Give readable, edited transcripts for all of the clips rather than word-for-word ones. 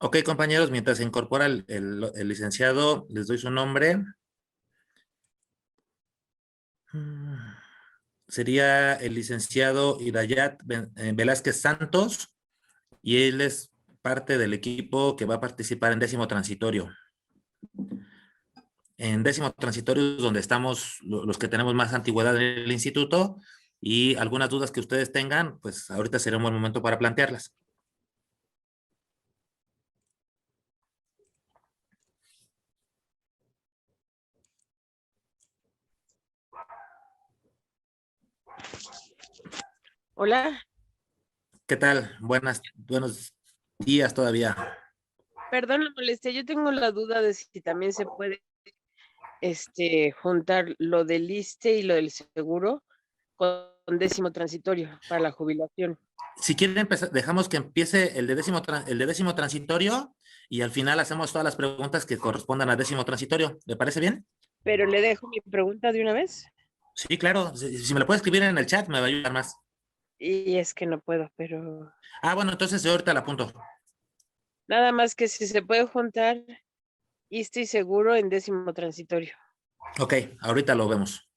Ok, compañeros, mientras se incorpora el licenciado, les doy su nombre. Mm, Sería el licenciado Irayat Velázquez Santos y él es parte del equipo que va a participar en décimo transitorio. En décimo transitorio es donde estamos los que tenemos más antigüedad en el instituto y algunas dudas que ustedes tengan, pues ahorita será un buen momento para plantearlas. Hola, ¿Qué tal? Buenos días todavía. perdón la molestia, yo tengo la duda de si también se puede juntar lo del ISSSTE y lo del seguro con décimo transitorio para la jubilación. Si quieren empezar, dejamos que empiece el de décimo transitorio y al final hacemos todas las preguntas que correspondan a décimo transitorio. ¿Le parece bien? Pero le dejo mi pregunta de una vez. Sí, claro. Si me lo puede escribir en el chat, me va a ayudar más. Y es que no puedo, pero Ah, bueno, entonces yo ahorita la apunto. nada más que si se puede juntar ISSSTE y seguro en décimo transitorio. Ok, ahorita lo vemos.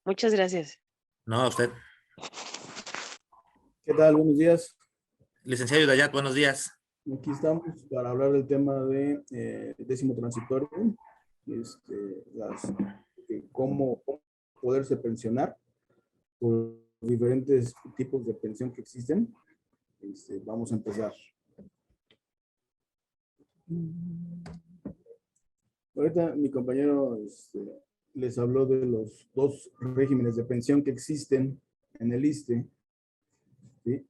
Muchas gracias. No, a usted. ¿Qué tal? Buenos días. Licenciado Dayat, buenos días. Aquí estamos para hablar del tema de décimo transitorio, cómo poderse pensionar por diferentes tipos de pensión que existen. Vamos a empezar. Ahorita mi compañero les habló de los dos regímenes de pensión que existen en el ISSSTE, ¿sí?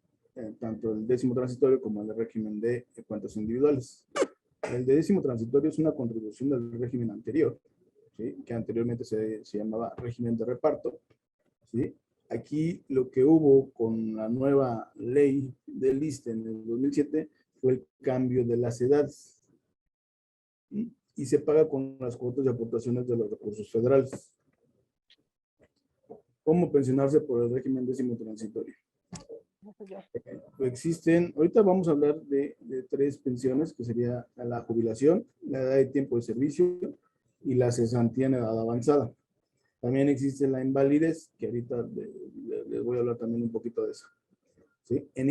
Tanto el décimo transitorio como el régimen de cuentas individuales. El de décimo transitorio es una contribución del régimen anterior, ¿sí? Que anteriormente se llamaba régimen de reparto, ¿sí? Aquí lo que hubo con la nueva ley del ISSSTE en el 2007 fue el cambio de las edades, ¿sí? Y se paga con las cuotas de aportaciones de los recursos federales. ¿Cómo pensionarse por el régimen décimo transitorio? Existen, ahorita vamos a hablar de tres pensiones, que sería la jubilación, la edad de tiempo de servicio y la cesantía en edad avanzada. También existe la invalidez, que ahorita les voy a hablar también un poquito de eso. ¿Sí? En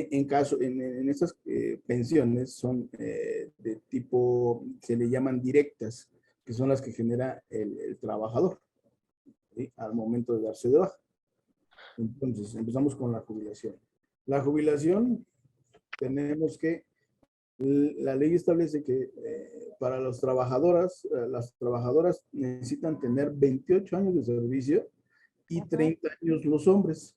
estas pensiones son de tipo, se le llaman directas, que son las que genera el trabajador, ¿sí? Al momento de darse de baja. Entonces, empezamos con la jubilación. La jubilación, tenemos que, la ley establece que para las trabajadoras necesitan tener 28 años de servicio y 30 años los hombres,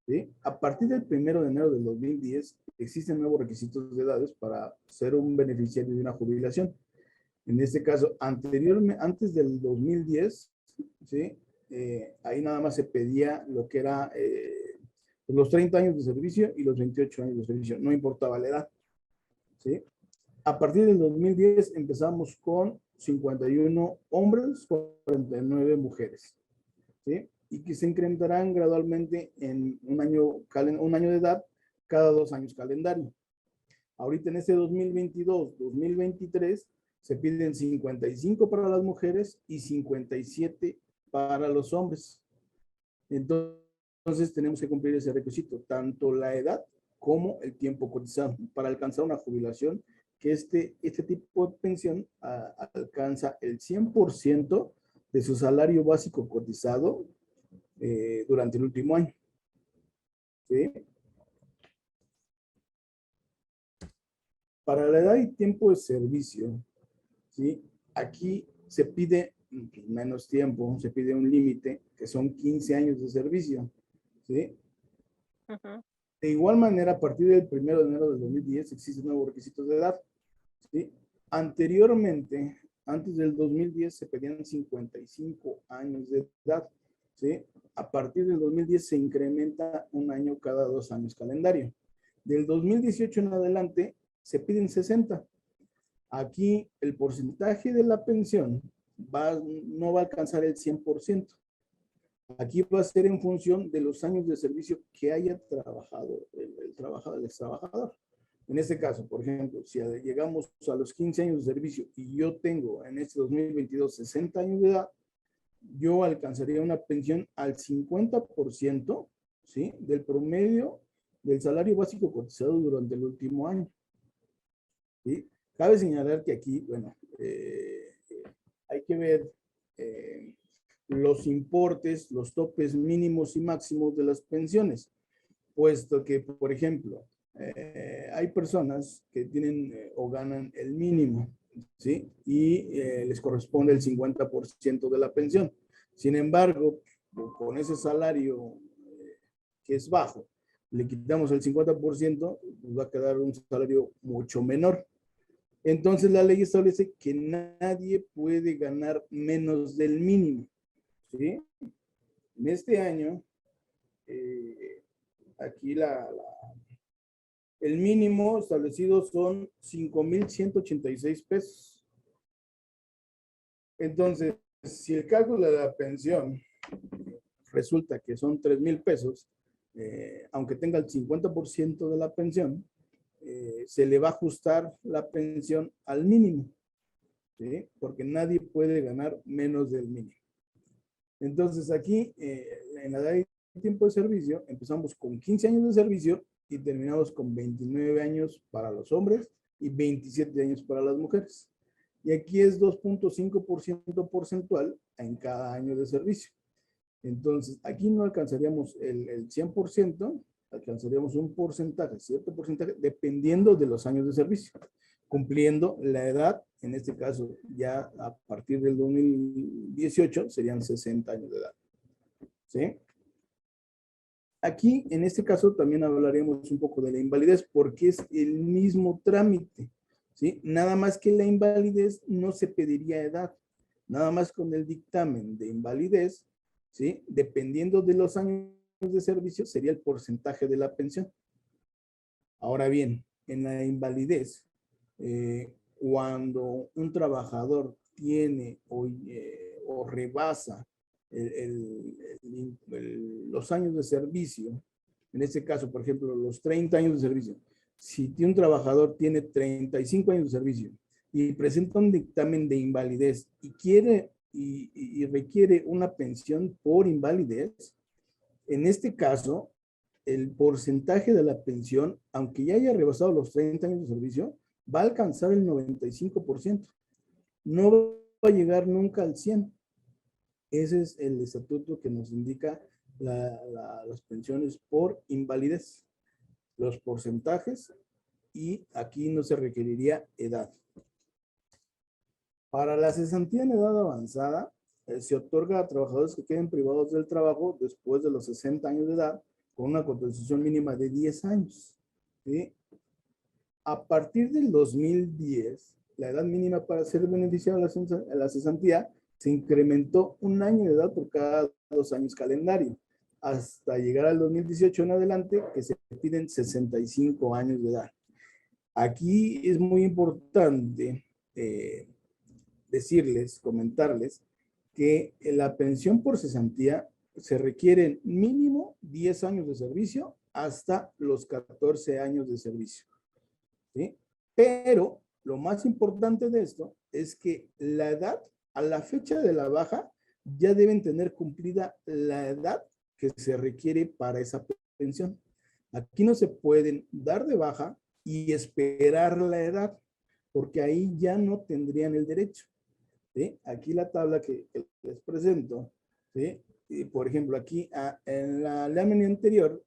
¿sí? A partir del 1 de enero del 2010 existen nuevos requisitos de edades para ser un beneficiario de una jubilación. En este caso, antes del 2010, ¿sí? Ahí nada más se pedía lo que era los 30 años de servicio y los 28 años de servicio, no importaba la edad, ¿sí? A partir del 2010 empezamos con 51 hombres, 49 mujeres, ¿sí? Y que se incrementarán gradualmente en un año de edad cada 2 años calendario. Ahorita en este 2022-2023 se piden 55 para las mujeres y 57 para los hombres. Entonces tenemos que cumplir ese requisito, tanto la edad como el tiempo cotizado, para alcanzar una jubilación, que este tipo de pensión alcanza el 100% de su salario básico cotizado durante el último año, ¿sí? Para la edad y tiempo de servicio, ¿sí? Aquí se pide menos tiempo, se pide un límite, que son 15 años de servicio, ¿sí? De igual manera, a partir del 1 de enero del 2010 existen nuevos requisitos de edad, ¿sí? Anteriormente, antes del 2010 se pedían 55 años de edad, ¿sí? A partir del 2010 se incrementa un año cada 2 años calendario. Del 2018 en adelante se piden 60. Aquí el porcentaje de la pensión no va a alcanzar el 100%. Aquí va a ser en función de los años de servicio que haya trabajado el trabajador. En este caso, por ejemplo, si llegamos a los 15 años de servicio y yo tengo en este 2022 60 años de edad, yo alcanzaría una pensión al 50%, ¿sí?, del promedio del salario básico cotizado durante el último año. ¿Sí? Cabe señalar que aquí, bueno, hay que ver los importes, los topes mínimos y máximos de las pensiones, puesto que, por ejemplo, hay personas que tienen o ganan el mínimo, ¿sí? Y les corresponde el 50% de la pensión. Sin embargo, con ese salario que es bajo, le quitamos el 50%, pues va a quedar un salario mucho menor. Entonces la ley establece que nadie puede ganar menos del mínimo, ¿sí? En este año, aquí el mínimo establecido son 5,186 pesos. Entonces, si el cálculo de la pensión resulta que son 3,000 pesos, aunque tenga el 50% de la pensión, se le va a ajustar la pensión al mínimo, ¿sí? Porque nadie puede ganar menos del mínimo. Entonces aquí, en la edad de tiempo de servicio, empezamos con 15 años de servicio y terminamos con 29 años para los hombres y 27 años para las mujeres. Y aquí es 2,5% porcentual en cada año de servicio. Entonces, aquí no alcanzaríamos el 100%, alcanzaríamos un porcentaje, cierto porcentaje, dependiendo de los años de servicio, cumpliendo la edad, en este caso ya a partir del 2018 serían 60 años de edad. ¿Sí? Aquí, en este caso, también hablaríamos un poco de la invalidez, porque es el mismo trámite, ¿sí? Nada más que la invalidez no se pediría edad, nada más con el dictamen de invalidez, ¿sí? Dependiendo de los años de servicio, sería el porcentaje de la pensión. Ahora bien, en la invalidez, cuando un trabajador tiene o rebasa los años de servicio, en este caso, por ejemplo, los 30 años de servicio, si un trabajador tiene 35 años de servicio y presenta un dictamen de invalidez y quiere y requiere una pensión por invalidez, en este caso, el porcentaje de la pensión, aunque ya haya rebasado los 30 años de servicio, va a alcanzar el 95%. No va a llegar nunca al 100%. Ese es el estatuto que nos indica las pensiones por invalidez, los porcentajes, y aquí no se requeriría edad. Para la cesantía en edad avanzada, se otorga a trabajadores que queden privados del trabajo después de los 60 años de edad, con una cotización mínima de 10 años. ¿Sí? A partir del 2010, la edad mínima para ser beneficiado a la cesantía se incrementó 1 año de edad por cada 2 años calendario, hasta llegar al 2018 en adelante, que se piden 65 años de edad. Aquí es muy importante decirles, comentarles, que la pensión por cesantía se requieren mínimo 10 años de servicio hasta los 14 años de servicio. ¿Sí? Pero lo más importante de esto es que la edad, a la fecha de la baja, ya deben tener cumplida la edad que se requiere para esa pensión. Aquí no se pueden dar de baja y esperar la edad, porque ahí ya no tendrían el derecho. ¿Sí? Aquí la tabla que les presento, ¿sí? Y por ejemplo, aquí en la lámina anterior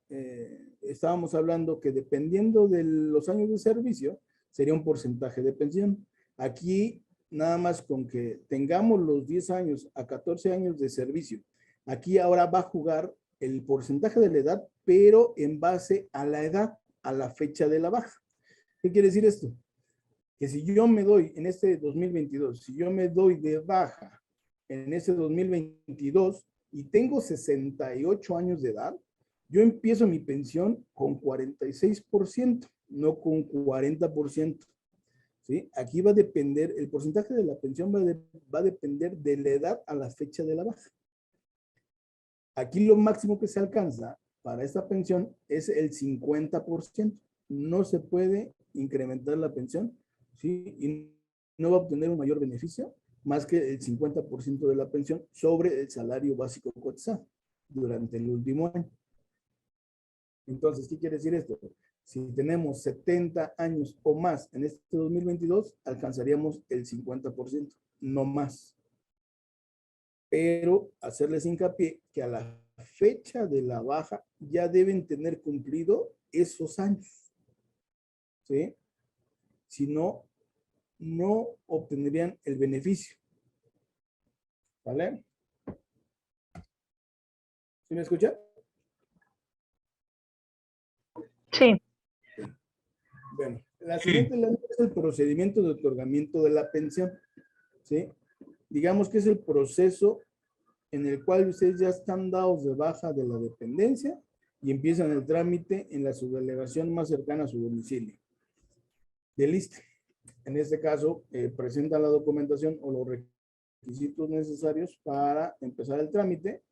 estábamos hablando que dependiendo de los años de servicio sería un porcentaje de pensión. Aquí nada más con que tengamos los 10 años a 14 años de servicio, aquí ahora va a jugar el porcentaje de la edad, pero en base a la edad, a la fecha de la baja. ¿Qué quiere decir esto? Que si yo me doy en este 2022, si yo me doy de baja en este 2022 y tengo 68 años de edad, yo empiezo mi pensión con 46%, no con 40%. ¿Sí? Aquí va a depender, el porcentaje de la pensión va a depender de la edad a la fecha de la baja. Aquí lo máximo que se alcanza para esta pensión es el 50%. no se puede incrementar la pensión, ¿sí? Y no va a obtener un mayor beneficio más que el 50% de la pensión sobre el salario básico cotizado durante el último año. Entonces, ¿qué quiere decir esto? Si tenemos 70 años o más en este 2022, alcanzaríamos el 50%, no más. Pero hacerles hincapié que a la fecha de la baja ya deben tener cumplido esos años, ¿sí? Si no, no obtendrían el beneficio, ¿vale? ¿Sí me escucha? Sí. Bueno, la siguiente es el procedimiento de otorgamiento de la pensión, ¿sí? Digamos que es el proceso en el cual ustedes ya están dados de baja de la dependencia y empiezan el trámite en la subdelegación más cercana a su domicilio. De lista. En este caso, presentan la documentación o los requisitos necesarios para empezar el trámite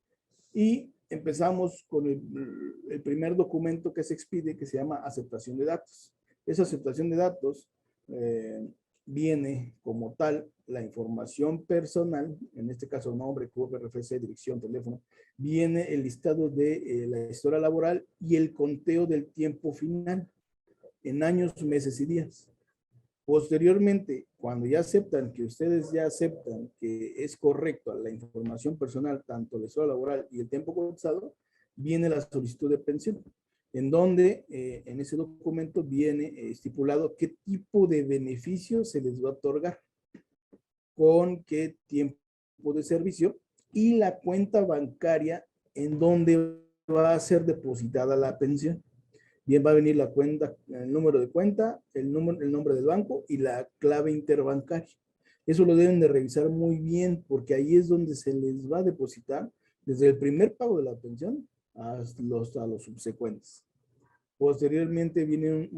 y empezamos con el primer documento que se expide, que se llama aceptación de datos. Esa aceptación de datos viene como tal la información personal, en este caso nombre, CURP, RFC, dirección, teléfono, viene el listado de la historia laboral y el conteo del tiempo final en años, meses y días. Posteriormente, cuando ya aceptan, que ustedes ya aceptan que es correcto la información personal, tanto la historia laboral y el tiempo cotizado, viene la solicitud de pensión, en donde en ese documento viene estipulado qué tipo de beneficio se les va a otorgar, con qué tiempo de servicio y la cuenta bancaria en donde va a ser depositada la pensión. Bien, va a venir la cuenta, el número de cuenta, el nombre del banco y la clave interbancaria. Eso lo deben de revisar muy bien porque ahí es donde se les va a depositar desde el primer pago de la pensión hasta los subsecuentes. Posteriormente viene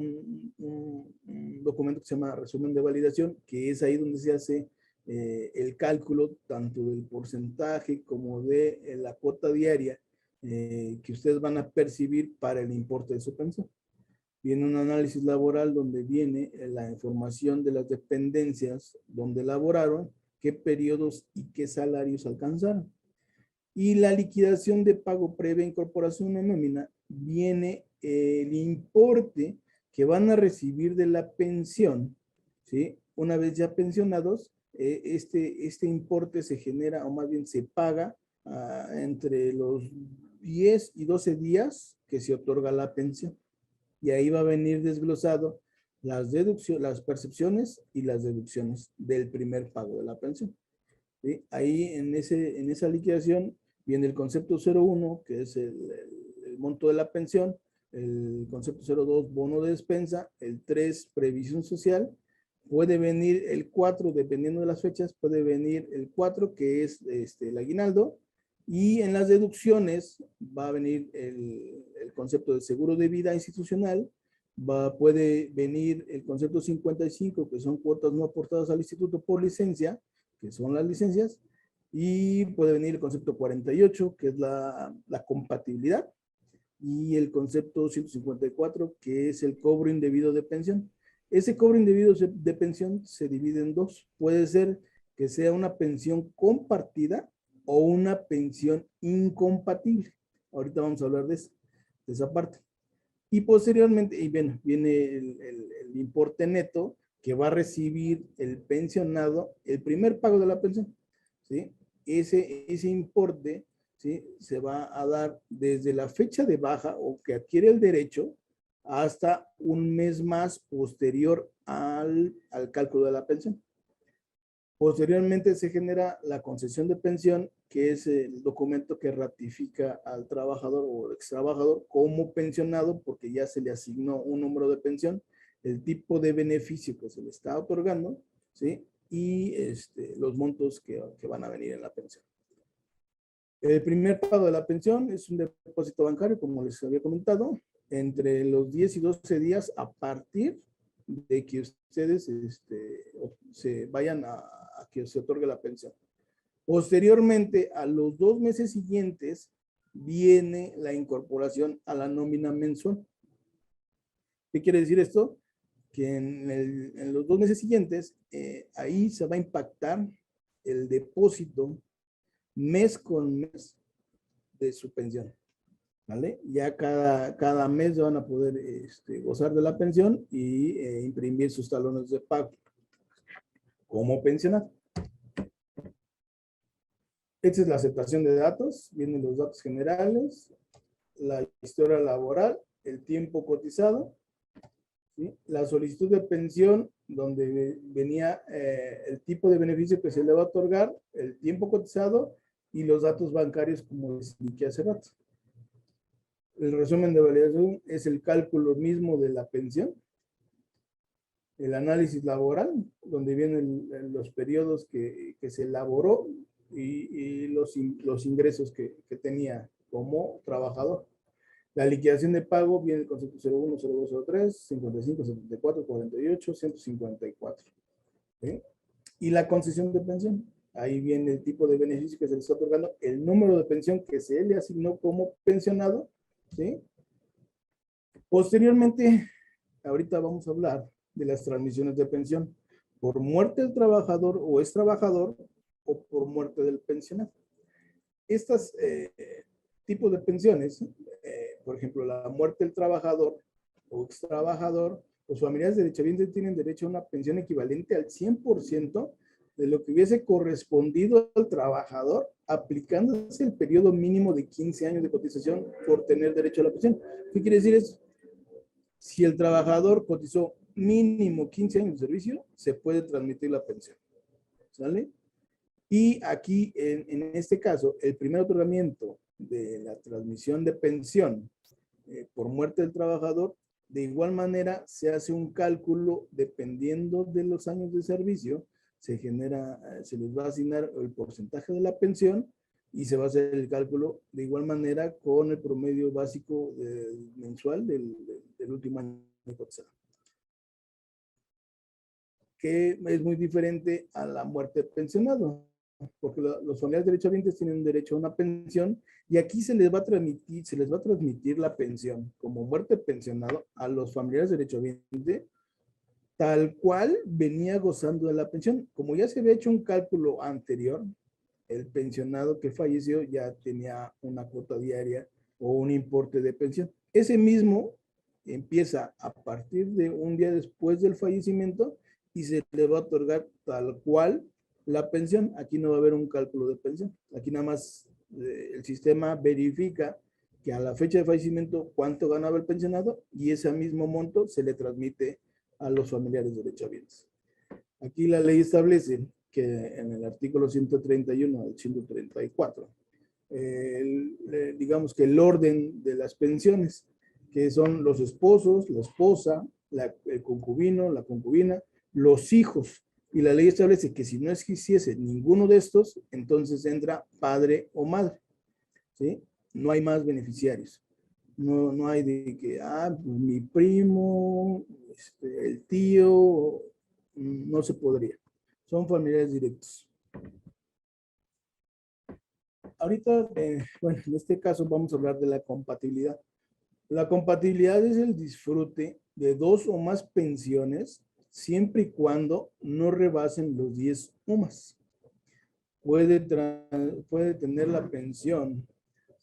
un documento que se llama resumen de validación, que es ahí donde se hace el cálculo tanto del porcentaje como de la cuota diaria que ustedes van a percibir para el importe de su pensión. Viene un análisis laboral donde viene la información de las dependencias donde laboraron, qué periodos y qué salarios alcanzaron. Y la liquidación de pago previa incorporación en nómina viene el importe que van a recibir de la pensión, ¿sí? Una vez ya pensionados, este importe se genera, o más bien se paga entre los 10 y 12 días que se otorga la pensión. Y ahí va a venir desglosado las deducciones, las percepciones y las deducciones del primer pago de la pensión, ¿sí? Ahí en esa liquidación viene el concepto 01, que es el monto de la pensión, el concepto 02, bono de despensa, el 3, previsión social, puede venir el 4, dependiendo de las fechas, puede venir el 4, que es el aguinaldo, y en las deducciones va a venir el concepto de seguro de vida institucional, puede venir el concepto 55, que son cuotas no aportadas al instituto por licencia, que son las licencias, y puede venir el concepto 48, que es la compatibilidad, y el concepto 154, que es el cobro indebido de pensión. Ese cobro indebido de pensión se divide en dos. Puede ser que sea una pensión compartida o una pensión incompatible. Ahorita vamos a hablar de esa parte. Y posteriormente, y bueno, viene el importe neto que va a recibir el pensionado, el primer pago de la pensión, ¿sí? Ese importe, ¿sí?, se va a dar desde la fecha de baja o que adquiere el derecho hasta un mes más posterior al cálculo de la pensión. Posteriormente se genera la concesión de pensión, que es el documento que ratifica al trabajador o ex trabajador como pensionado, porque ya se le asignó un número de pensión, el tipo de beneficio que se le está otorgando, ¿sí?, y los montos que van a venir en la pensión. El primer pago de la pensión es un depósito bancario, como les había comentado, entre los 10 y 12 días a partir de que ustedes se vayan a que se otorgue la pensión. Posteriormente, a los 2 meses siguientes, viene la incorporación a la nómina mensual. ¿Qué quiere decir esto? Que en los 2 meses siguientes, ahí se va a impactar el depósito mes con mes de su pensión. ¿Vale? Ya cada mes van a poder gozar de la pensión y imprimir sus talones de pago como pensionado. Esta es la aceptación de datos, vienen los datos generales, la historia laboral, el tiempo cotizado, ¿sí? La solicitud de pensión, donde venía el tipo de beneficio que se le va a otorgar, el tiempo cotizado y los datos bancarios, como les indiqué hace rato. El resumen de validación es el cálculo mismo de la pensión, el análisis laboral, donde vienen los periodos que se elaboró y los ingresos que tenía como trabajador. La liquidación de pago viene el concepto 01, 02, 03, 55, 74, 48, 154. ¿Sí? Y la concesión de pensión. Ahí viene el tipo de beneficio que se le está otorgando, el número de pensión que se le asignó como pensionado. ¿Sí? Posteriormente, ahorita vamos a hablar de las transmisiones de pensión por muerte del trabajador o ex trabajador o por muerte del pensionado. Estos tipos de pensiones, por ejemplo, la muerte del trabajador o ex trabajador, los familiares derechohabientes tienen derecho a una pensión equivalente al 100% de lo que hubiese correspondido al trabajador, aplicándose el periodo mínimo de 15 años de cotización por tener derecho a la pensión. ¿Qué quiere decir eso? Si el trabajador cotizó mínimo 15 años de servicio, se puede transmitir la pensión. ¿Sale? Y aquí, en este caso, el primer otorgamiento de la transmisión de pensión por muerte del trabajador, de igual manera se hace un cálculo dependiendo de los años de servicio, se les va a asignar el porcentaje de la pensión y se va a hacer el cálculo de igual manera con el promedio básico mensual del último año de cotizado. Que es muy diferente a la muerte del pensionado, porque los familiares derechohabientes tienen derecho a una pensión y aquí se les va a transmitir la pensión como muerte del pensionado a los familiares derechohabientes tal cual venía gozando de la pensión. Como ya se había hecho un cálculo anterior, el pensionado que falleció ya tenía una cuota diaria o un importe de pensión. Ese mismo empieza a partir de un día después del fallecimiento y se le va a otorgar tal cual la pensión. Aquí no va a haber un cálculo de pensión. Aquí nada más el sistema verifica que a la fecha de fallecimiento cuánto ganaba el pensionado y ese mismo monto se le transmite a los familiares derechohabientes. Aquí la ley establece que en el artículo 131 al 134, digamos que el orden de las pensiones, que son los esposos, la esposa, el concubino, la concubina, los hijos, y la ley establece que si no existiese ninguno de estos, entonces entra padre o madre, ¿sí? No hay más beneficiarios. No hay de que, pues mi primo, el tío, no se podría. Son familiares directos. Ahorita, bueno, en este caso vamos a hablar de la compatibilidad. La compatibilidad es el disfrute de 2 o más pensiones siempre y cuando no rebasen los 10 UMAS. Puede tener la pensión,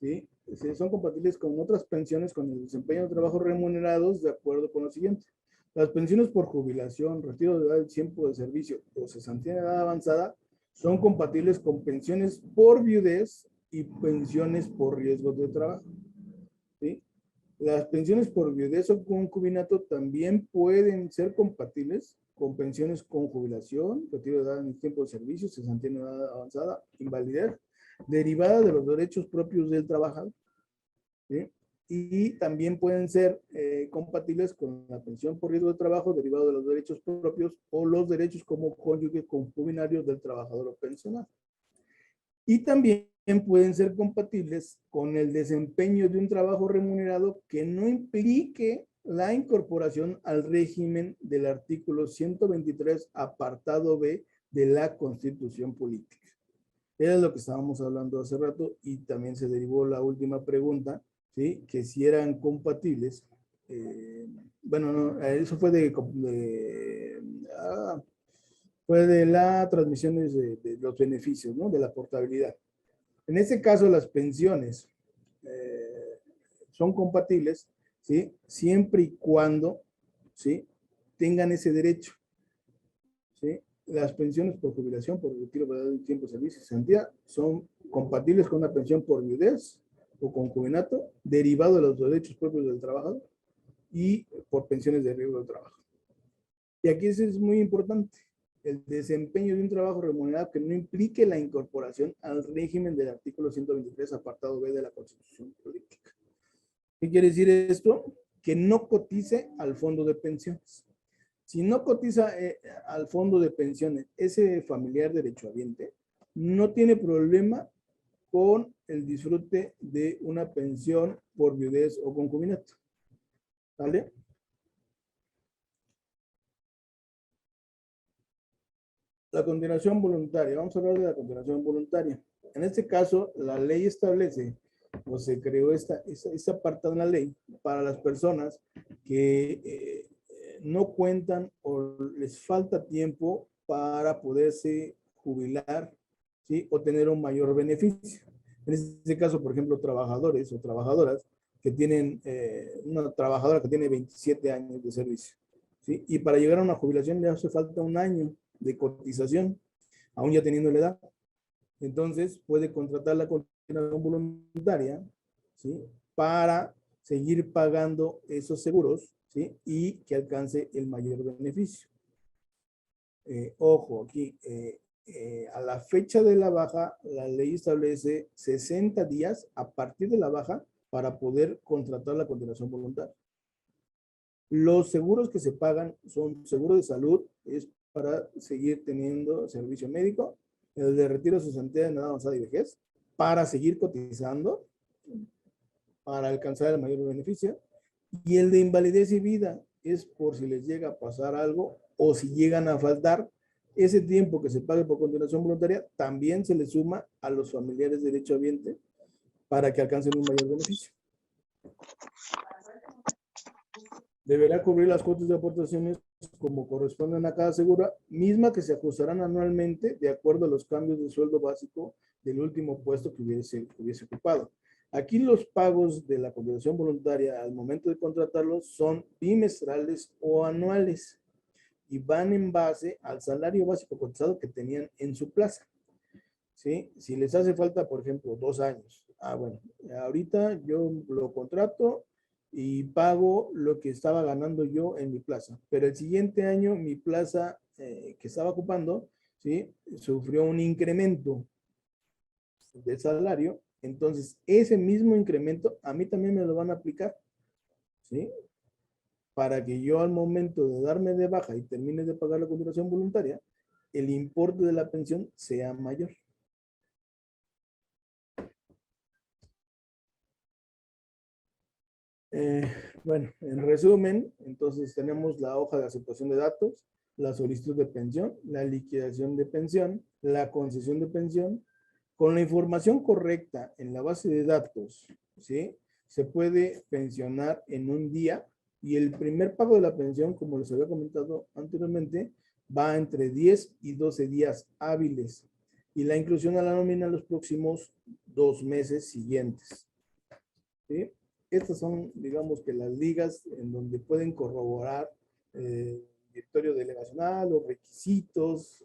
¿sí? Son compatibles con otras pensiones con el desempeño de trabajos remunerados de acuerdo con lo siguiente. Las pensiones por jubilación, retiro de edad, tiempo de servicio o cesantía de edad avanzada son compatibles con pensiones por viudez y pensiones por riesgo de trabajo. ¿Sí? Las pensiones por viudez o concubinato también pueden ser compatibles con pensiones con jubilación, retiro de edad en tiempo de servicio, cesantía de edad avanzada, invalidez, derivada de los derechos propios del trabajador. ¿Sí? Y también pueden ser compatibles con la pensión por riesgo de trabajo derivado de los derechos propios o los derechos como cónyuge concubinario del trabajador o pensionado. Y también pueden ser compatibles con el desempeño de un trabajo remunerado que no implique la incorporación al régimen del artículo 123, apartado B de la Constitución Política. Era lo que estábamos hablando hace rato y también se derivó la última pregunta, ¿sí? Que si eran compatibles bueno, no, eso fue fue de las transmisiones de los beneficios, ¿no? De la portabilidad. En este caso, las pensiones son compatibles, ¿sí? Siempre y cuando, ¿sí? Tengan ese derecho, ¿sí? Las pensiones por jubilación, por retiro de tiempo de servicio y cesantía son compatibles con una pensión por viudez o concubinato derivado de los derechos propios del trabajador y por pensiones de riesgo de trabajo. Y aquí eso es muy importante, el desempeño de un trabajo remunerado que no implique la incorporación al régimen del artículo 123, apartado B de la Constitución Política. ¿Qué quiere decir esto? Que no cotice al fondo de pensiones. Si no cotiza al fondo de pensiones ese familiar derechohabiente, no tiene problema con el disfrute de una pensión por viudez o concubinato. ¿Vale? La continuación voluntaria. Vamos a hablar de la continuación voluntaria. En este caso, la ley establece, o se creó esta apartado en la ley para las personas que no cuentan o les falta tiempo para poderse jubilar, ¿sí? O tener un mayor beneficio. En este caso, por ejemplo, trabajadores o trabajadoras que tienen, una trabajadora que tiene 27 años de servicio, ¿sí? Y para llegar a una jubilación le hace falta un año de cotización, aún ya teniendo la edad. Entonces puede contratar la continuación voluntaria, ¿sí? Para seguir pagando esos seguros, ¿sí? Y que alcance el mayor beneficio. Ojo, aquí, a la fecha de la baja, la ley establece 60 días a partir de la baja para poder contratar la continuación voluntaria. Los seguros que se pagan son seguro de salud, es para seguir teniendo servicio médico, el de retiro de cesantía de edad avanzada y vejez, para seguir cotizando, para alcanzar el mayor beneficio, y el de invalidez y vida es por si les llega a pasar algo o si llegan a faltar, ese tiempo que se pague por continuación voluntaria también se le suma a los familiares derechohabientes para que alcancen un mayor beneficio. Deberá cubrir las cuotas de aportaciones como corresponden a cada segura, misma que se ajustarán anualmente de acuerdo a los cambios de sueldo básico del último puesto que hubiese ocupado. Aquí los pagos de la continuación voluntaria al momento de contratarlos son bimestrales o anuales y van en base al salario básico cotizado que tenían en su plaza. ¿Sí? Si les hace falta, por ejemplo, 2 años. Bueno, ahorita yo lo contrato y pago lo que estaba ganando yo en mi plaza. Pero el siguiente año mi plaza que estaba ocupando, ¿sí? Sufrió un incremento de salario. Entonces, ese mismo incremento a mí también me lo van a aplicar, ¿sí? Para que yo al momento de darme de baja y termine de pagar la continuación voluntaria, el importe de la pensión sea mayor. Bueno, en resumen, entonces tenemos la hoja de aceptación de datos, la solicitud de pensión, la liquidación de pensión, la concesión de pensión. Con la información correcta en la base de datos, ¿sí? Se puede pensionar en un día y el primer pago de la pensión, como les había comentado anteriormente, va entre 10 y 12 días hábiles y la inclusión a la nómina en los próximos 2 meses siguientes, ¿sí? Estas son, digamos, que las ligas en donde pueden corroborar directorio delegacional, los requisitos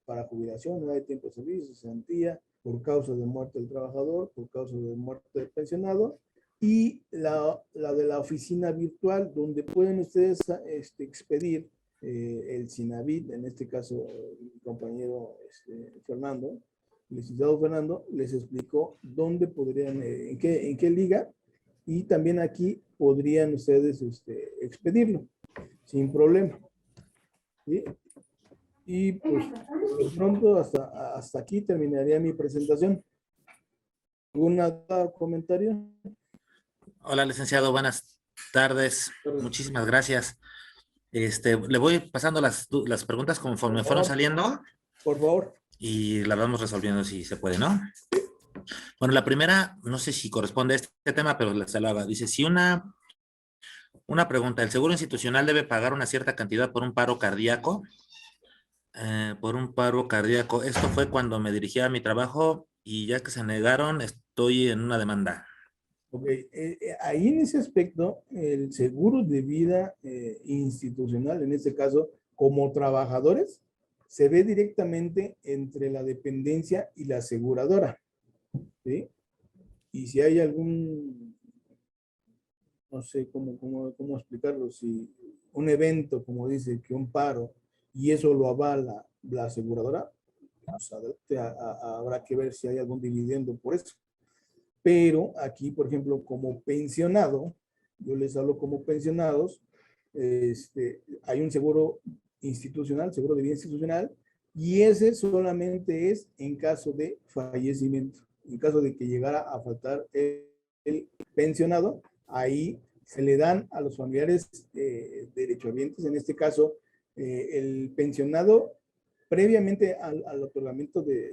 para jubilación, edad de tiempo de servicio, cesantía, por causa de muerte del trabajador, por causa de muerte del pensionado, y la de la oficina virtual, donde pueden ustedes expedir el Sinavit, en este caso mi compañero Fernando, el licenciado Fernando, les explicó dónde podrían, en qué liga, y también aquí podrían ustedes expedirlo sin problema, ¿sí? Y pues de pronto hasta aquí terminaría mi presentación. ¿Algún comentario? Hola, licenciado, buenas tardes. Muchísimas gracias. Le voy pasando las preguntas conforme fueron saliendo Por favor. y las vamos resolviendo si se puede, ¿no? Bueno, la primera, no sé si corresponde a este tema, pero se lo haga. Dice, si una Una pregunta, ¿el seguro institucional debe pagar una cierta cantidad por un paro cardíaco? Por un paro cardíaco. Esto fue cuando me dirigía a mi trabajo y ya que se negaron, estoy en una demanda. Ok, ahí en ese aspecto, el seguro de vida institucional, en este caso, como trabajadores, se ve directamente entre la dependencia y la aseguradora, ¿sí? Y si hay algún, no sé cómo explicarlo, si un evento, como dice, que un paro, y eso lo avala la aseguradora, pues habrá que ver si hay algún dividendo por eso. Pero aquí, por ejemplo, como pensionado, yo les hablo como pensionados, hay un seguro institucional, seguro de vida institucional, y ese solamente es en caso de fallecimiento. En caso de que llegara a faltar el pensionado, ahí se le dan a los familiares derechohabientes, en este caso, el pensionado, previamente al otorgamiento de,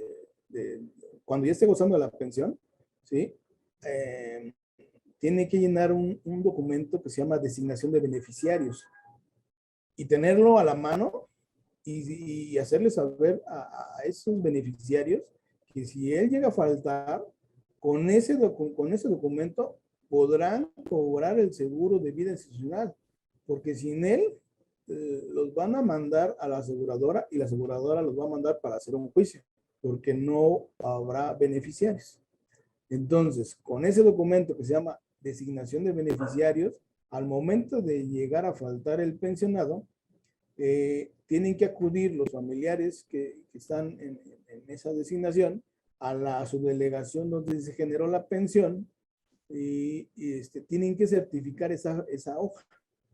cuando ya esté gozando de la pensión, ¿sí? Tiene que llenar un documento que se llama designación de beneficiarios y tenerlo a la mano y hacerle saber a esos beneficiarios que si él llega a faltar, con ese documento podrán cobrar el seguro de vida institucional, porque sin él los van a mandar a la aseguradora y la aseguradora los va a mandar para hacer un juicio, porque no habrá beneficiarios. Entonces, con ese documento que se llama designación de beneficiarios, al momento de llegar a faltar el pensionado, tienen que acudir los familiares que están en esa designación a la subdelegación donde se generó la pensión y tienen que certificar esa hoja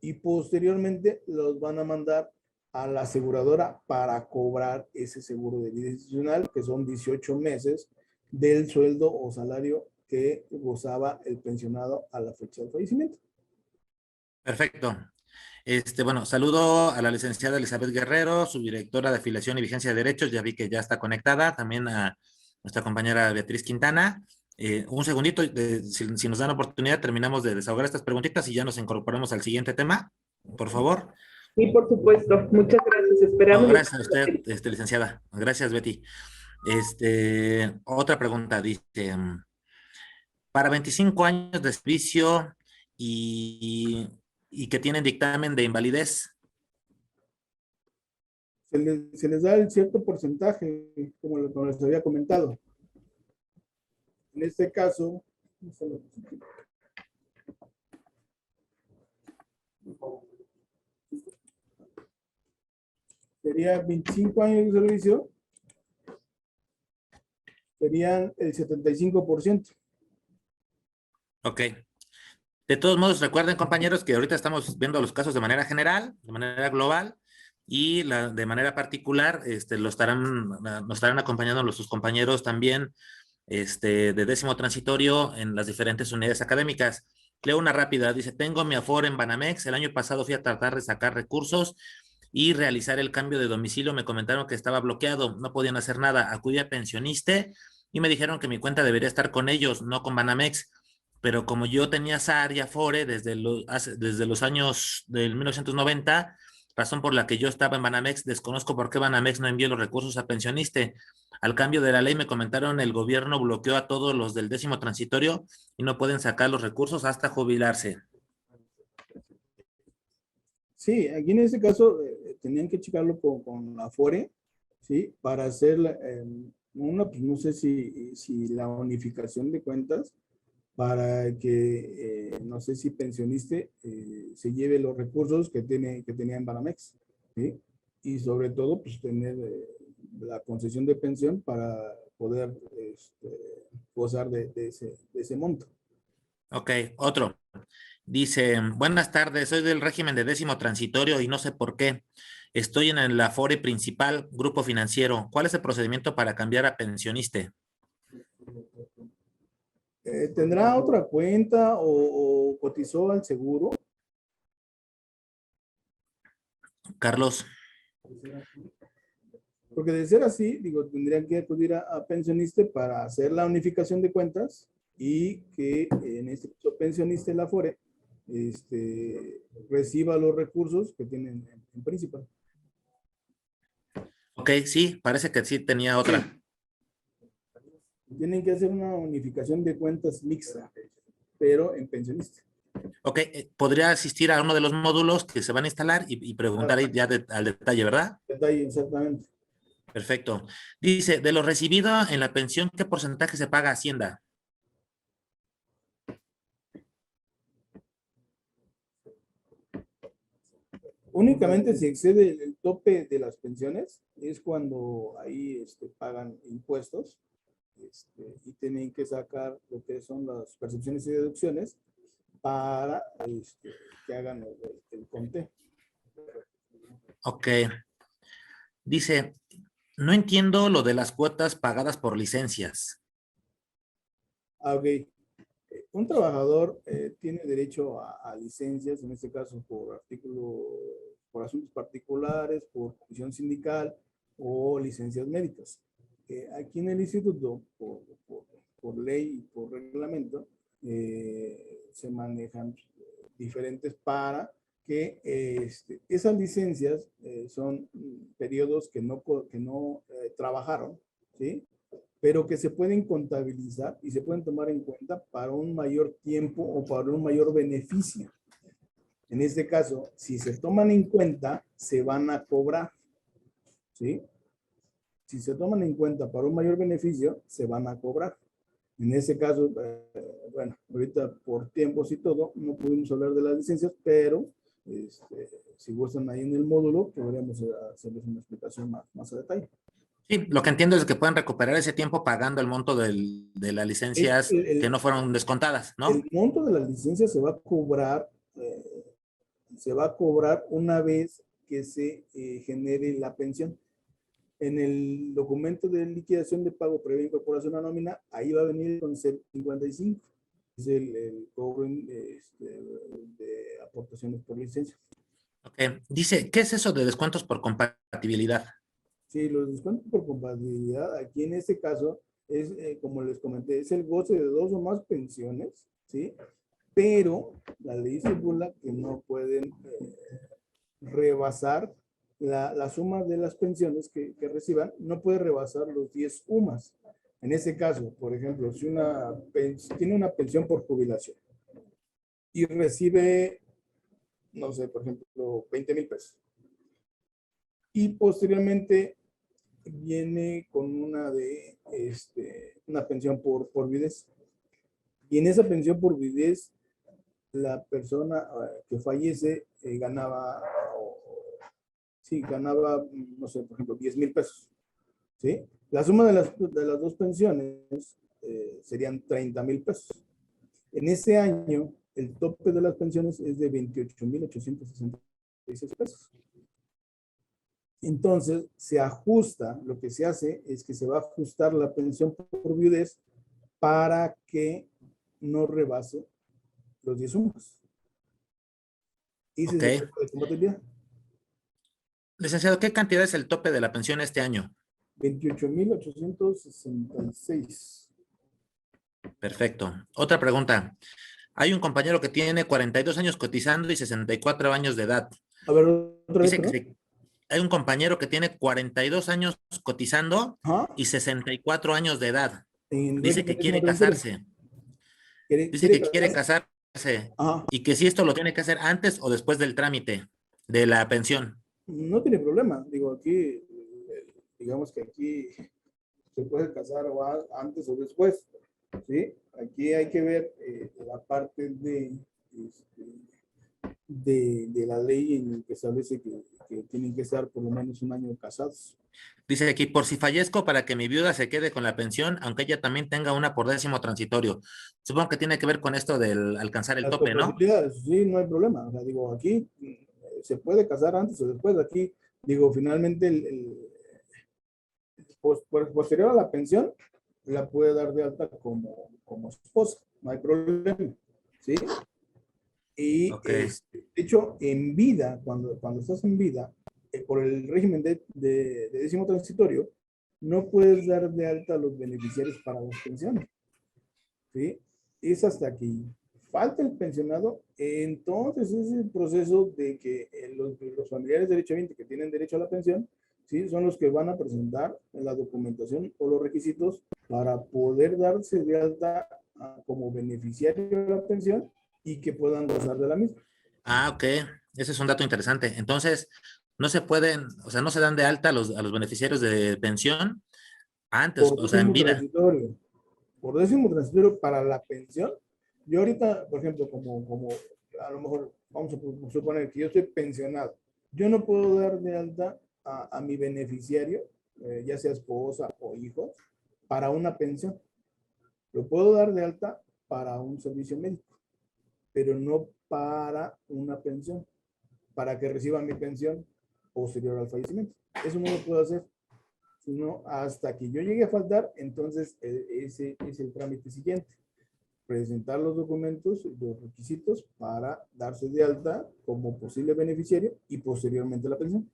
y posteriormente los van a mandar a la aseguradora para cobrar ese seguro de vida institucional, que son 18 meses del sueldo o salario que gozaba el pensionado a la fecha del fallecimiento. Perfecto. Bueno, saludo a la licenciada Elizabeth Guerrero, subdirectora de afiliación y vigencia de derechos. Ya vi que ya está conectada. También a nuestra compañera Beatriz Quintana. Un segundito, si nos dan oportunidad, terminamos de desahogar estas preguntitas y ya nos incorporamos al siguiente tema, por favor. Sí, por supuesto. Muchas gracias. Esperamos. No, gracias a usted, licenciada. Gracias, Betty. Otra pregunta, dice, para 25 años de servicio y que tienen dictamen de invalidez. Se les da el cierto porcentaje, como les había comentado. En este caso, sería 25 años de servicio, serían el 75%. Ok. De todos modos, recuerden, compañeros, que ahorita estamos viendo los casos de manera general, de manera global, y de manera particular, nos estarán acompañando sus compañeros también de 10º transitorio en las diferentes unidades académicas. Leo una rápida, dice, tengo mi Afore en Banamex, el año pasado fui a tratar de sacar recursos y realizar el cambio de domicilio, me comentaron que estaba bloqueado, no podían hacer nada, acudí a Pensioniste y me dijeron que mi cuenta debería estar con ellos, no con Banamex, pero como yo tenía SAR y Afore desde los años del 1990, razón por la que yo estaba en Banamex, desconozco por qué Banamex no envió los recursos a Pensioniste. Al cambio de la ley me comentaron el gobierno bloqueó a todos los del 10º transitorio y no pueden sacar los recursos hasta jubilarse. Sí, aquí en este caso tenían que checarlo con la Afore, ¿sí? Para hacer pues no sé si la unificación de cuentas para que, no sé si Pensioniste se lleve los recursos que tenía en Banamex, ¿sí? Y sobre todo, pues tener la concesión de pensión para poder gozar de ese monto. Ok, otro. Dice, buenas tardes, soy del régimen de 10º transitorio y no sé por qué. Estoy en el Afore principal, grupo financiero. ¿Cuál es el procedimiento para cambiar a Pensioniste? ¿Tendrá otra cuenta o cotizó al seguro? Carlos. Porque de ser así, digo, tendrían que acudir a Pensioniste para hacer la unificación de cuentas y que en este caso Pensioniste, la Afore, reciba los recursos que tienen en principal. Ok, sí, parece que sí tenía otra. Tienen que hacer una unificación de cuentas mixta, pero en pensionista. Ok, podría asistir a uno de los módulos que se van a instalar y preguntar ahí ya al detalle, ¿verdad? Detalle, exactamente. Perfecto. Dice, de lo recibido en la pensión, ¿qué porcentaje se paga a Hacienda? Únicamente si excede el tope de las pensiones, es cuando ahí pagan impuestos y tienen que sacar lo que son las percepciones y deducciones para que hagan el conteo. Ok. Dice, no entiendo lo de las cuotas pagadas por licencias. Ok. Un trabajador tiene derecho a licencias, en este caso por asuntos particulares, por comisión sindical o licencias médicas. Aquí en el instituto, por ley y por reglamento, se manejan diferentes para que esas licencias son periodos que no trabajaron, ¿sí? Pero que se pueden contabilizar y se pueden tomar en cuenta para un mayor tiempo o para un mayor beneficio. En este caso, si se toman en cuenta, se van a cobrar, ¿sí? Si se toman en cuenta para un mayor beneficio, se van a cobrar. En ese caso, bueno, ahorita por tiempos y todo, no pudimos hablar de las licencias, pero si gustan ahí en el módulo, podríamos hacerles una explicación más a detalle. Sí, lo que entiendo es que pueden recuperar ese tiempo pagando el monto de las licencias que no fueron descontadas, ¿no? El monto de las licencias se va a cobrar una vez que se genere la pensión. En el documento de liquidación de pago previa incorporación a nómina, ahí va a venir con 55. Es el cobro de aportaciones por licencia. Ok. Dice, ¿qué es eso de descuentos por compatibilidad? Sí, los descuentos por compatibilidad, aquí en este caso, es como les comenté, es el goce de 2 o más pensiones, ¿sí? Pero la ley estipula que no pueden rebasar la suma de las pensiones que reciban, no puede rebasar los 10 UMAS. En ese caso, por ejemplo, si tiene una pensión por jubilación y recibe, no sé, por ejemplo, 20,000 pesos. Y posteriormente viene con una pensión por viudez. Y en esa pensión por viudez, la persona que fallece ganaba, no sé, por ejemplo, 10,000 pesos. ¿Sí? La suma de las dos pensiones serían 30,000 pesos. En ese año, el tope de las pensiones es de 28,866 pesos. Entonces, se ajusta, lo que se hace es que se va a ajustar la pensión por viudez para que no rebase los 10 UMAS. Ese es el tope de compatibilidad. Licenciado, ¿qué cantidad es el tope de la pensión este año? 28,866. Perfecto. Otra pregunta. Hay un compañero que tiene 42 años cotizando y 64 años de edad. A ver, otra vez, Dice que hay un compañero que tiene 42 años cotizando y 64 años de edad. Dice que quiere casarse. Dice que quiere casarse y que si esto lo tiene que hacer antes o después del trámite de la pensión. No tiene problema. Digo, aquí, digamos que aquí se puede casar antes o después. ¿Sí? Aquí hay que ver la parte de la ley en la que establece que tienen que estar por lo menos un año casados. Dice aquí, por si fallezco para que mi viuda se quede con la pensión, aunque ella también tenga una por 10º transitorio. Supongo que tiene que ver con esto del alcanzar el tope, ¿no? Sí, no hay problema. O sea, digo, aquí se puede casar antes o después. Aquí, digo, finalmente, posterior a la pensión, la puede dar de alta como esposa. No hay problema. ¿Sí? Y, Okay. de hecho, en vida, cuando estás en vida, por el régimen de 10º transitorio, no puedes dar de alta a los beneficiarios para las pensiones. ¿Sí? Es hasta que falta el pensionado, entonces es el proceso de que los familiares derechohabientes que tienen derecho a la pensión, ¿sí? Son los que van a presentar la documentación o los requisitos para poder darse de alta como beneficiario de la pensión y que puedan gozar de la misma. Ah, ok. Ese es un dato interesante. Entonces, no se pueden, o sea, no se dan de alta a los beneficiarios de pensión antes, Por o sea, en décimo vida. transitorio. Por décimo transitorio para la pensión. Yo ahorita, por ejemplo, como a lo mejor vamos a suponer que yo estoy pensionado, yo no puedo dar de alta a mi beneficiario, ya sea esposa o hijos, para una pensión. Lo puedo dar de alta para un servicio médico, pero no para una pensión, para que reciba mi pensión posterior al fallecimiento. Eso no lo puedo hacer, sino hasta que yo llegue a faltar, entonces ese es el trámite siguiente. Presentar los documentos, los requisitos para darse de alta como posible beneficiario y posteriormente la pensión.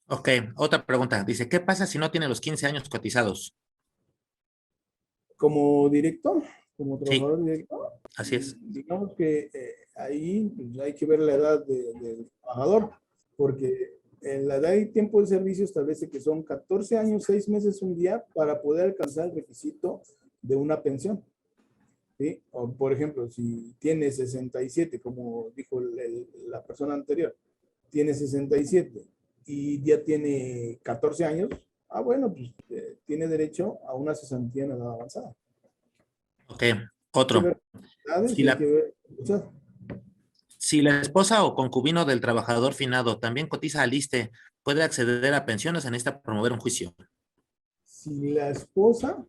Ok, otra pregunta. Dice, ¿qué pasa si no tiene los 15 años cotizados? Como director, como Sí, trabajador director, así es. digamos que ahí pues, hay que ver la edad del trabajador, porque en la edad y tiempo de servicio establece que son 14 años, 6 meses, un día para poder alcanzar el requisito de una pensión. ¿Sí? O, por ejemplo, si tiene 67, como dijo la persona anterior, tiene 67 y ya tiene 14 años, bueno, pues tiene derecho a una cesantía en edad avanzada. Ok, Hay que otro. ver edades Si y hay que ver, o sea, si la esposa o concubino del trabajador finado también cotiza al ISSSTE, ¿puede acceder a pensiones? Se necesita promover un juicio. si la esposa,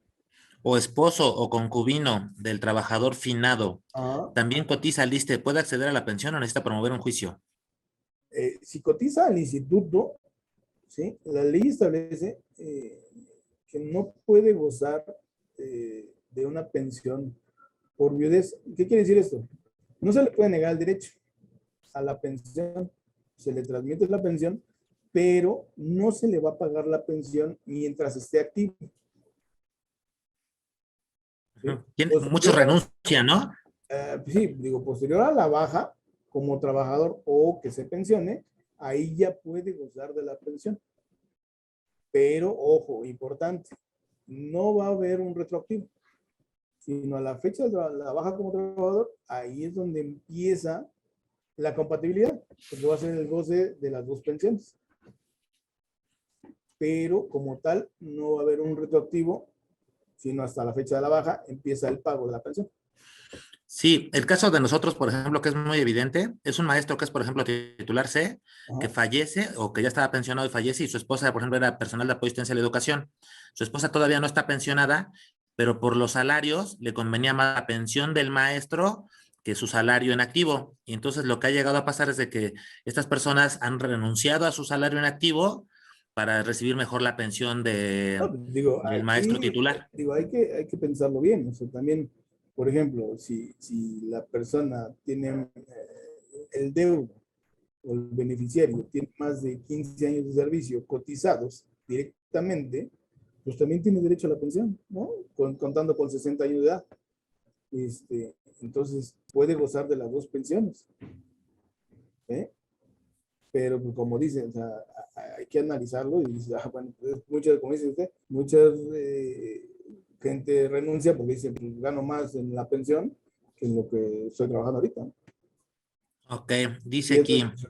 O esposo o concubino del trabajador finado ah, también cotiza al ISSSTE, ¿puede acceder a la pensión o necesita promover un juicio? si cotiza al instituto, ¿sí? La ley establece que no puede gozar de una pensión por viudez. ¿Qué quiere decir esto? No se le puede negar el derecho a la pensión, se le transmite la pensión, pero no se le va a pagar la pensión mientras esté activo. ¿Sí? Muchos Posterior, renuncian, ¿no? sí, digo, posterior a la baja como trabajador o que se pensione, ahí ya puede gozar de la pensión. Pero, ojo, importante, no va a haber un retroactivo, sino a la fecha de la baja como trabajador, ahí es donde empieza la compatibilidad, porque va a ser el goce de las dos pensiones. Pero como tal, no va a haber un retroactivo, sino hasta la fecha de la baja empieza el pago de la pensión. Sí, el caso de nosotros, por ejemplo, que es muy evidente, es un maestro que es, por ejemplo, titular C, que Ajá. fallece o que ya estaba pensionado y fallece y su esposa, por ejemplo, era personal de apoyo asistencia a la educación. Su esposa todavía no está pensionada, pero por los salarios le convenía más la pensión del maestro que su salario en activo. Y entonces lo que ha llegado a pasar es de que estas personas han renunciado a su salario en activo para recibir mejor la pensión No, digo, del maestro aquí, titular. digo, hay que pensarlo bien. O sea, también, por ejemplo, si la persona tiene el deudo o el beneficiario tiene más de 15 años de servicio cotizados directamente, pues también tiene derecho a la pensión, ¿no? Contando con 60 años de edad. Entonces, puede gozar de las dos pensiones. ¿Eh? Pero pues, como dicen, o sea, hay que analizarlo y dice, bueno, pues, muchas, como dice usted, muchas gente renuncia porque dice, pues, gano más en la pensión que en lo que estoy trabajando ahorita, ¿no? Ok, dice Y eso aquí. es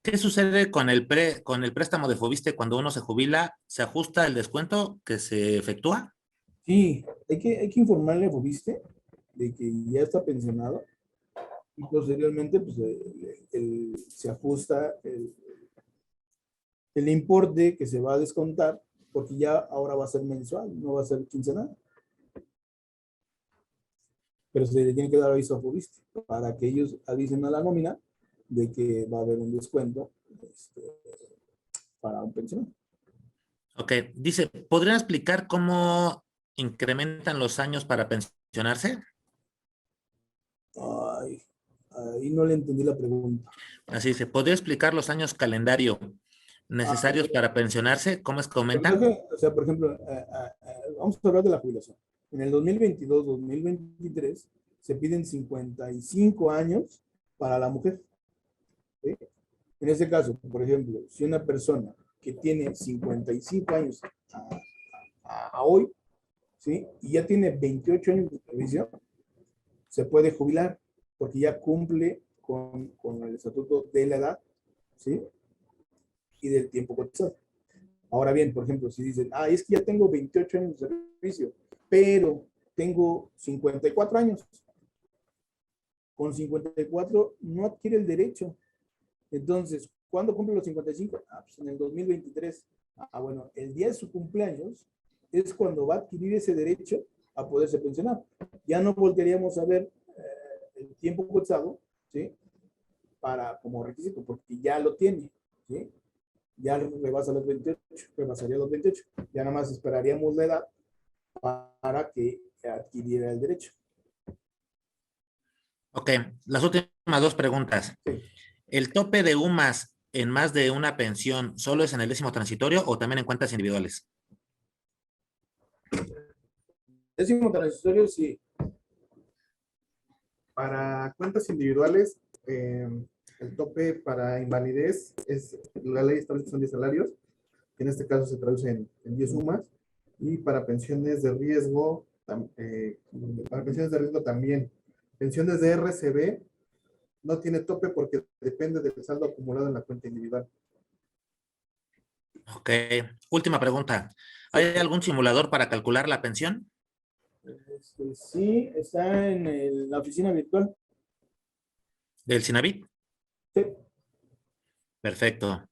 ¿Qué sucede con el préstamo de Fobiste cuando uno se jubila? ¿Se ajusta el descuento que se efectúa? sí, hay que informarle a Fobiste de que ya está pensionado y posteriormente pues, se ajusta el importe que se va a descontar porque ya ahora va a ser mensual, no va a ser quincenal. Pero se le tiene que dar aviso a Fobiste para que ellos avisen a la nómina de que va a haber un descuento para un pensionado. Ok, dice, ¿podrían explicar cómo incrementan los años para pensionarse? Ay, ahí no le entendí la pregunta. Así dice, ¿podría explicar los años calendario necesarios Okay. para pensionarse? ¿Cómo es que Pero aumentan? o sea, por ejemplo, vamos a hablar de la jubilación. En el 2022-2023 se piden 55 años para la mujer. ¿Sí? En este caso, por ejemplo, si una persona que tiene 55 años a hoy, ¿sí? Y ya tiene 28 años de servicio, se puede jubilar porque ya cumple con el estatuto de la edad, ¿sí? Y del tiempo cotizado. Ahora bien, por ejemplo, si dicen, es que ya tengo 28 años de servicio, pero tengo 54 años. Con 54 no adquiere el derecho. Entonces, ¿cuándo cumple los 55? Pues en el 2023. Bueno, el día de su cumpleaños es cuando va a adquirir ese derecho a poderse pensionar. Ya no volveríamos a ver el tiempo cotizado, ¿sí? Como requisito, porque ya lo tiene, ¿sí? Ya rebasa los 28, rebasaría los 28. Ya nada más esperaríamos la edad para que adquiriera el derecho. Ok, las últimas dos preguntas. Sí. ¿El tope de UMAS en más de una pensión solo es en el 10º transitorio o también en cuentas individuales? 10º transitorio, sí. Para cuentas individuales, el tope para invalidez es la ley establece son 10 salarios, que en este caso se traduce en 10 UMAS, y para pensiones de riesgo, también. Pensiones de RCB no tiene tope porque depende del saldo acumulado en la cuenta individual. Ok, última pregunta. ¿Hay algún simulador para calcular la pensión? Sí, está en la oficina virtual. ¿Del Sinavit? Sí. Perfecto.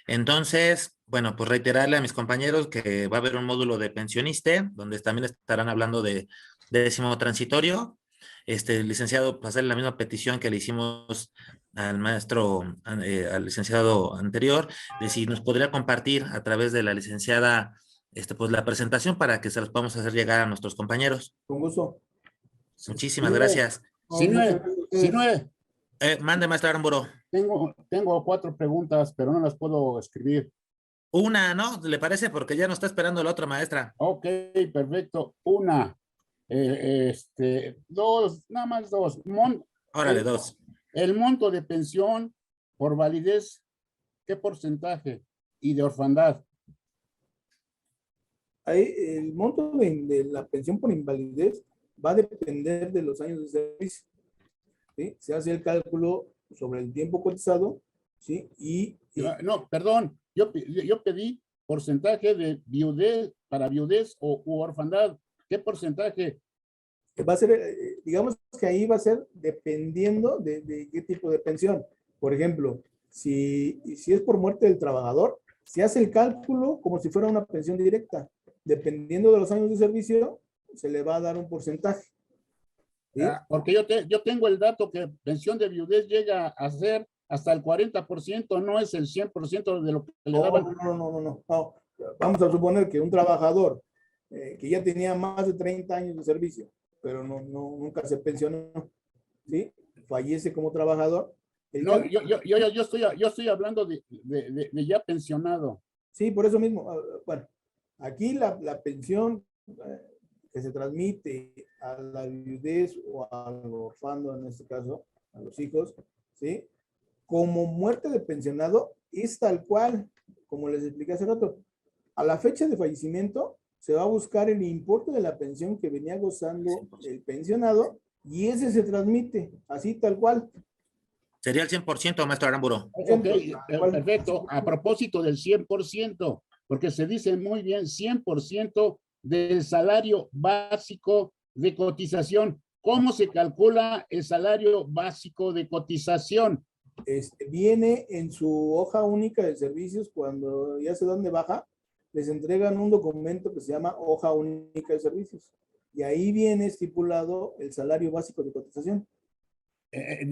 Entonces, bueno, pues reiterarle a mis compañeros que va a haber un módulo de pensionista, donde también estarán hablando de 10º transitorio. Licenciado, pues hacerle la misma petición que le hicimos al maestro, al licenciado anterior, de si nos podría compartir a través de la licenciada, pues la presentación para que se las podamos hacer llegar a nuestros compañeros. Con gusto. Muchísimas gracias. Sinue, Mande, maestro Aramburo. tengo 4 preguntas, pero no las puedo escribir. Una, ¿no? ¿Le parece? Porque ya nos está esperando la otra maestra. Ok, perfecto. Una, 2, nada más 2. Órale, 2. El monto de pensión por validez, ¿qué porcentaje? Y de orfandad. Ahí, el monto de la pensión por invalidez va a depender de los años de servicio. ¿Sí? Se hace el cálculo sobre el tiempo cotizado, ¿sí? No, perdón, yo pedí porcentaje de viudez, para viudez u orfandad. ¿Qué porcentaje? Va a ser, digamos que ahí va a ser dependiendo de qué tipo de pensión. Por ejemplo, si es por muerte del trabajador, se hace el cálculo como si fuera una pensión directa. Dependiendo de los años de servicio, se le va a dar un porcentaje. ¿Sí? Porque yo tengo el dato que pensión de viudez llega a ser hasta el 40%, no es el 100% de lo que le daban. No. Vamos a suponer que un trabajador que ya tenía más de 30 años de servicio, pero nunca se pensionó, ¿sí? Fallece como trabajador. No, yo estoy hablando de ya pensionado. Sí, por eso mismo. Bueno, aquí la pensión que se transmite a la viudez o al orfando, en este caso, a los hijos, ¿sí? Como muerte de pensionado es tal cual, como les expliqué hace rato. A la fecha de fallecimiento se va a buscar el importe de la pensión que venía gozando el pensionado y ese se transmite, así tal cual. Sería el 100%, maestro Aramburo. Ok, perfecto. A propósito del 100%, porque se dice muy bien 100% del salario básico de cotización. ¿Cómo se calcula el salario básico de cotización? Viene en su hoja única de servicios, cuando ya se dan de baja, les entregan un documento que se llama hoja única de servicios. Y ahí viene estipulado el salario básico de cotización.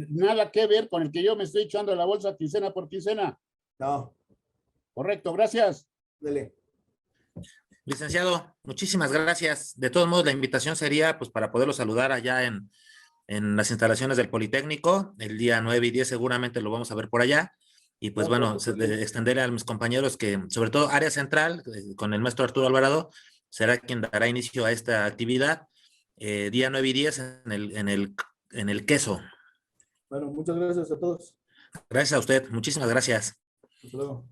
Nada que ver con el que yo me estoy echando a la bolsa quincena por quincena. No. Correcto, gracias. Dale. Licenciado, muchísimas gracias. De todos modos, la invitación sería pues para poderlo saludar allá en las instalaciones del Politécnico. El día 9 y 10 seguramente lo vamos a ver por allá. Y pues bueno, extenderé a mis compañeros que, sobre todo área central, con el maestro Arturo Alvarado, será quien dará inicio a esta actividad día 9 y 10 en el queso. Bueno, muchas gracias a todos. Gracias a usted, muchísimas gracias. Hasta luego.